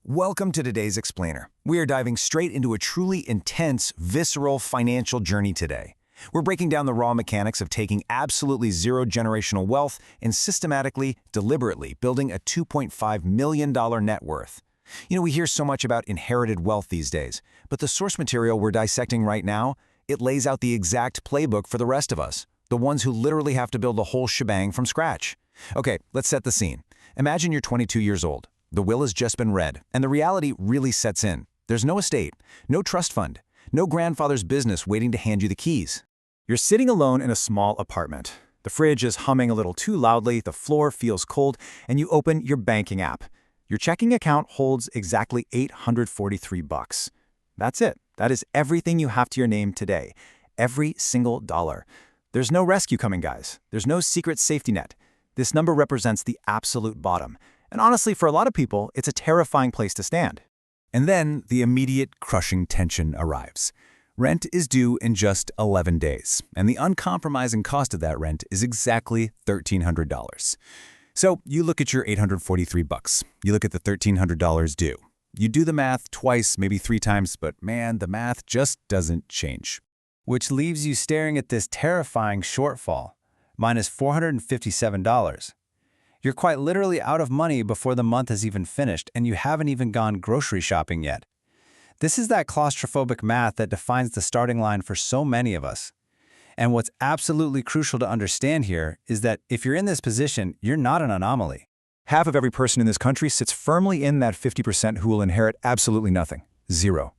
Welcome to today's Explainer. We are diving straight into a truly intense, visceral financial journey today. We're breaking down the raw mechanics of taking absolutely zero generational wealth and systematically, deliberately building a $2.5 million net worth. We hear so much about inherited wealth these days, but the source material we're dissecting right now, it lays out the exact playbook for the rest of us, the ones who literally have to build the whole shebang from scratch. Okay, let's set the scene. Imagine you're 22 years old. The will has just been read, and the reality really sets in. There's no estate, no trust fund, no grandfather's business waiting to hand you the keys. You're sitting alone in a small apartment. The fridge is humming a little too loudly, the floor feels cold, and you open your banking app. Your checking account holds exactly $843. That's it. That is everything you have to your name today. Every single dollar. There's no rescue coming, guys. There's no secret safety net. This number represents the absolute bottom. And honestly, for a lot of people, it's a terrifying place to stand. And then the immediate crushing tension arrives. Rent is due in just 11 days, and the uncompromising cost of that rent is exactly $1,300. So you look at your $843. You look at the $1,300 due. You do the math twice, maybe 3 times, but man, the math just doesn't change. Which leaves you staring at this terrifying shortfall, minus $457. You're quite literally out of money before the month has even finished, and you haven't even gone grocery shopping yet. This is that claustrophobic math that defines the starting line for so many of us. And what's absolutely crucial to understand here is that if you're in this position, you're not an anomaly. Half of every person in this country sits firmly in that 50% who will inherit absolutely nothing. Zero.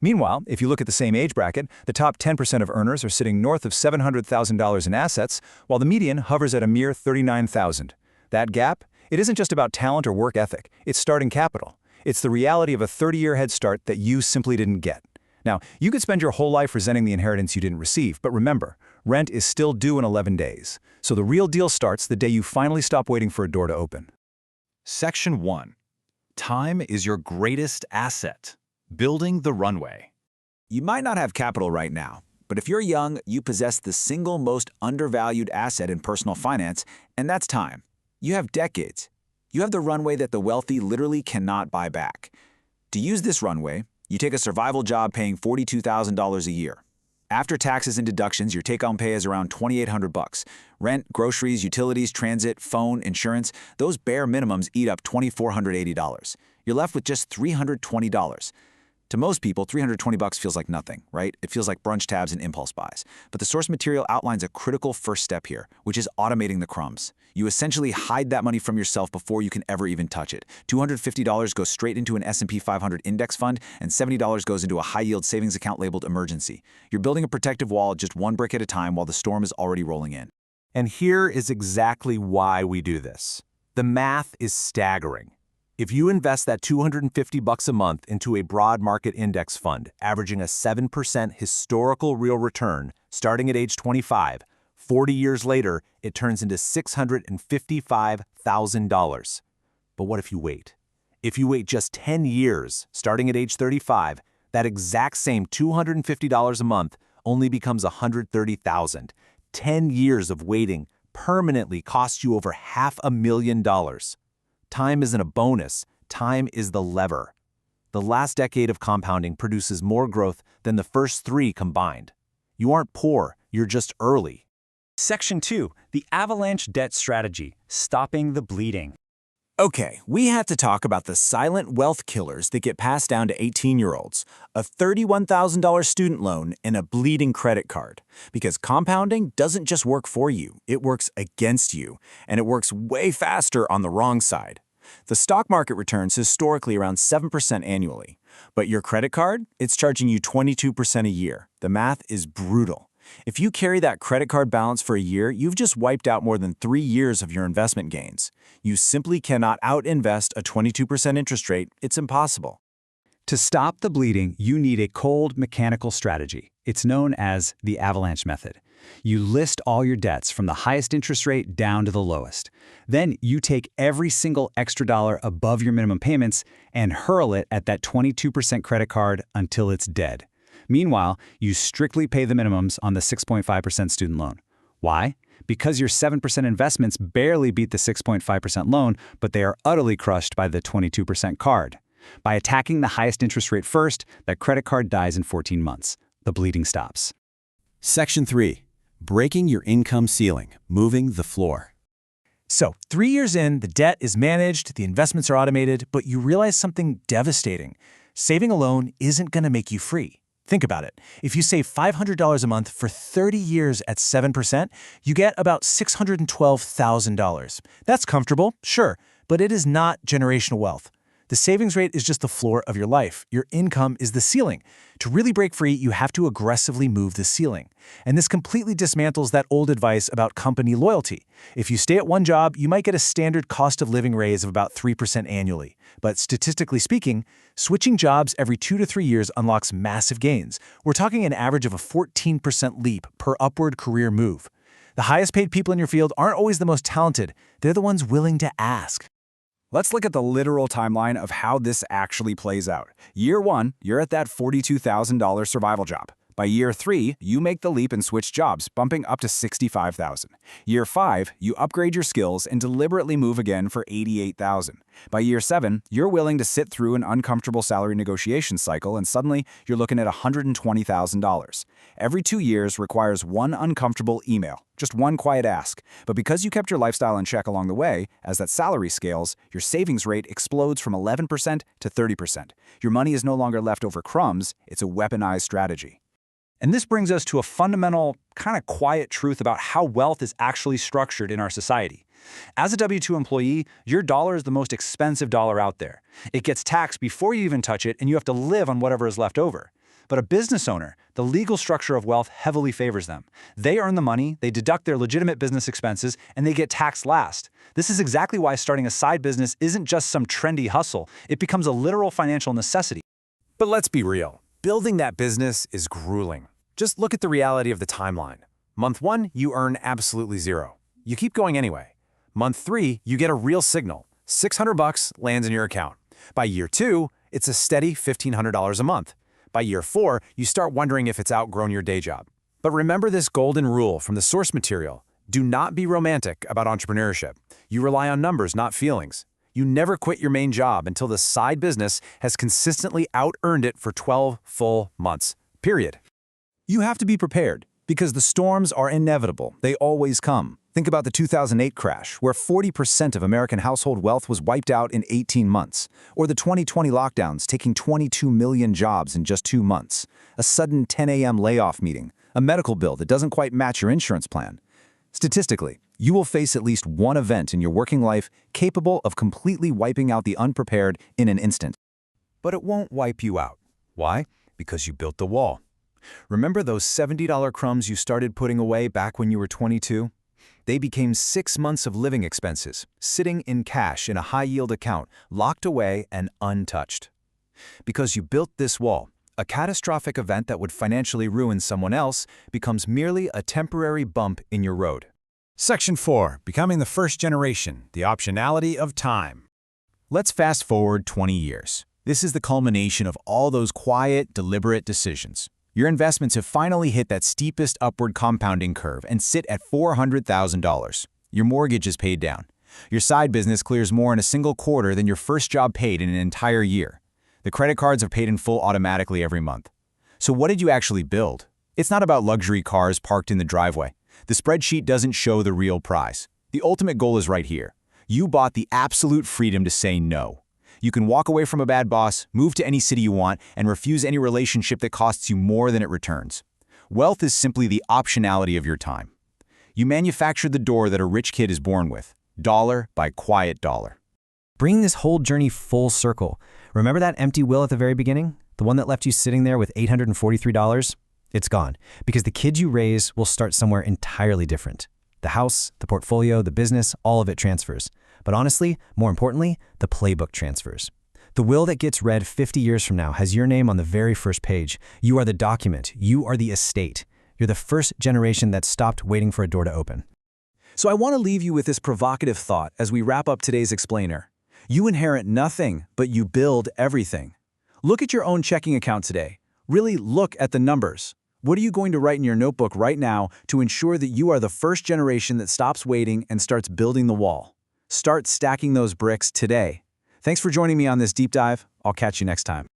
Meanwhile, if you look at the same age bracket, the top 10% of earners are sitting north of $700,000 in assets, while the median hovers at a mere $39,000. That gap, it isn't just about talent or work ethic, it's starting capital. It's the reality of a 30-year head start that you simply didn't get. Now, you could spend your whole life resenting the inheritance you didn't receive, but remember, rent is still due in 11 days. So the real deal starts the day you finally stop waiting for a door to open. Section 1. Time is your greatest asset. Building the runway. You might not have capital right now, but if you're young, you possess the single most undervalued asset in personal finance, and that's time. You have decades. You have the runway that the wealthy literally cannot buy back. To use this runway, you take a survival job paying $42,000 a year. After taxes and deductions, your take-home pay is around $2,800. Rent, groceries, utilities, transit, phone, insurance, those bare minimums eat up $2,480. You're left with just $320. To most people, $320 feels like nothing, right? It feels like brunch tabs and impulse buys. But the source material outlines a critical first step here, which is automating the crumbs. You essentially hide that money from yourself before you can ever even touch it. $250 goes straight into an S&P 500 index fund, and $70 goes into a high-yield savings account labeled emergency. You're building a protective wall just one brick at a time while the storm is already rolling in. And here is exactly why we do this. The math is staggering. If you invest that $250 a month into a broad market index fund, averaging a 7% historical real return, starting at age 25, 40 years later, it turns into $655,000. But what if you wait? If you wait just 10 years, starting at age 35, that exact same $250 a month only becomes $130,000. 10 years of waiting permanently costs you over $500,000. Time isn't a bonus, time is the lever. The last decade of compounding produces more growth than the first 3 combined. You aren't poor, you're just early. Section 2. The avalanche debt strategy, stopping the bleeding. Okay, we have to talk about the silent wealth killers that get passed down to 18-year-olds, a $31,000 student loan, and a bleeding credit card. Because compounding doesn't just work for you, it works against you, and it works way faster on the wrong side. The stock market returns historically around 7% annually, but your credit card, it's charging you 22% a year. The math is brutal. If you carry that credit card balance for a year, you've just wiped out more than 3 years of your investment gains. You simply cannot out-invest a 22% interest rate. It's impossible. To stop the bleeding, you need a cold mechanical strategy. It's known as the avalanche method. You list all your debts from the highest interest rate down to the lowest. Then you take every single extra dollar above your minimum payments and hurl it at that 22% credit card until it's dead. Meanwhile, you strictly pay the minimums on the 6.5% student loan. Why? Because your 7% investments barely beat the 6.5% loan, but they are utterly crushed by the 22% card. By attacking the highest interest rate first, that credit card dies in 14 months. The bleeding stops. Section 3. Breaking your income ceiling, moving the floor. So, 3 years in, the debt is managed, the investments are automated, but you realize something devastating. Saving alone isn't going to make you free. Think about it. If you save $500 a month for 30 years at 7%, you get about $612,000. That's comfortable, sure, but it is not generational wealth. The savings rate is just the floor of your life. Your income is the ceiling. To really break free, you have to aggressively move the ceiling. And this completely dismantles that old advice about company loyalty. If you stay at one job, you might get a standard cost of living raise of about 3% annually. But statistically speaking, switching jobs every 2 to 3 years unlocks massive gains. We're talking an average of a 14% leap per upward career move. The highest paid people in your field aren't always the most talented. They're the ones willing to ask. Let's look at the literal timeline of how this actually plays out. Year 1, you're at that $42,000 survival job. By year 3, you make the leap and switch jobs, bumping up to $65,000. Year 5, you upgrade your skills and deliberately move again for $88,000. By year 7, you're willing to sit through an uncomfortable salary negotiation cycle, and suddenly you're looking at $120,000. Every 2 years requires one uncomfortable email, just one quiet ask. But because you kept your lifestyle in check along the way, as that salary scales, your savings rate explodes from 11% to 30%. Your money is no longer left over crumbs, it's a weaponized strategy. And this brings us to a fundamental, kind of quiet truth about how wealth is actually structured in our society. As a W-2 employee, your dollar is the most expensive dollar out there. It gets taxed before you even touch it, and you have to live on whatever is left over. But a business owner, the legal structure of wealth heavily favors them. They earn the money, they deduct their legitimate business expenses, and they get taxed last. This is exactly why starting a side business isn't just some trendy hustle. It becomes a literal financial necessity. But let's be real. Building that business is grueling. Just look at the reality of the timeline. Month 1, you earn absolutely zero. You keep going anyway. Month 3, you get a real signal. $600 lands in your account. By year 2, it's a steady $1,500 a month. By year 4, you start wondering if it's outgrown your day job. But remember this golden rule from the source material. Do not be romantic about entrepreneurship. You rely on numbers, not feelings. You never quit your main job until the side business has consistently out-earned it for 12 full months. Period. You have to be prepared, because the storms are inevitable. They always come. Think about the 2008 crash, where 40% of American household wealth was wiped out in 18 months, or the 2020 lockdowns taking 22 million jobs in just 2 months, a sudden 10 a.m. layoff meeting, a medical bill that doesn't quite match your insurance plan. Statistically, you will face at least one event in your working life capable of completely wiping out the unprepared in an instant. But it won't wipe you out. Why? Because you built the wall. Remember those $70 crumbs you started putting away back when you were 22? They became 6 months of living expenses, sitting in cash in a high-yield account, locked away and untouched. Because you built this wall, a catastrophic event that would financially ruin someone else becomes merely a temporary bump in your road. Section 4. Becoming the first generation, the optionality of time. Let's fast forward 20 years. This is the culmination of all those quiet, deliberate decisions. Your investments have finally hit that steepest upward compounding curve and sit at $400,000. Your mortgage is paid down. Your side business clears more in a single quarter than your first job paid in an entire year. The credit cards are paid in full automatically every month. So what did you actually build? It's not about luxury cars parked in the driveway. The spreadsheet doesn't show the real prize. The ultimate goal is right here. You bought the absolute freedom to say no. You can walk away from a bad boss, move to any city you want, and refuse any relationship that costs you more than it returns. Wealth is simply the optionality of your time. You manufactured the door that a rich kid is born with, dollar by quiet dollar. Bringing this whole journey full circle. Remember that empty will at the very beginning? The one that left you sitting there with $843? It's gone, because the kids you raise will start somewhere entirely different. The house, the portfolio, the business, all of it transfers. But honestly, more importantly, the playbook transfers. The will that gets read 50 years from now has your name on the very first page. You are the document. You are the estate. You're the first generation that stopped waiting for a door to open. So I want to leave you with this provocative thought as we wrap up today's explainer. You inherit nothing, but you build everything. Look at your own checking account today. Really look at the numbers. What are you going to write in your notebook right now to ensure that you are the first generation that stops waiting and starts building the wall? Start stacking those bricks today. Thanks for joining me on this deep dive. I'll catch you next time.